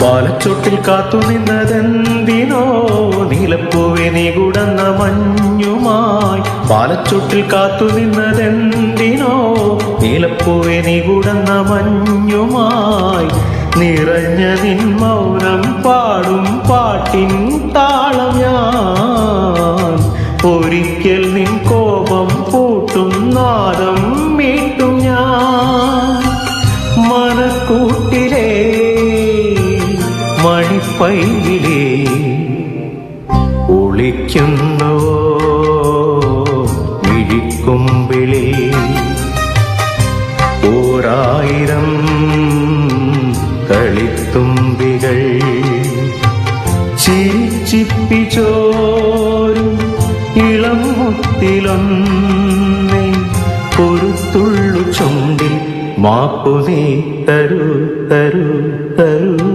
പാലച്ചോട്ടിൽ കാത്തുനിന്നതെന്തിനോ നീലപ്പൂവെ നീ കുടന്ന മഞ്ഞുമായി. പാലച്ചോട്ടിൽ കാത്തുനിന്നതെന്തിനോ നീലപ്പൂവെ നീ കുടന്ന മഞ്ഞുമായി. നിറഞ്ഞ നിൻ മൗനം പാടും പാട്ടിൻ താളം ഞാൻ. ഒരിക്കൽ നിൻ കോപം പൂട്ടും നാദം മീട്ടും ഞാൻ. മനക്കൂട്ടിലേ മണിപ്പൈയിലേ ഒളിക്കുന്നുവോ മിഴിക്കുമ്പിളിൽ ഓരായിരം കളിത്തുമ്പികൾ ചിരിച്ചിപ്പിച്ചോരും ഇളം മുത്തിലൊന്നേ ഒരു തുള്ളു ചുണ്ടിൽ മാപ്പു നീ തരൂ തരൂ തരൂ.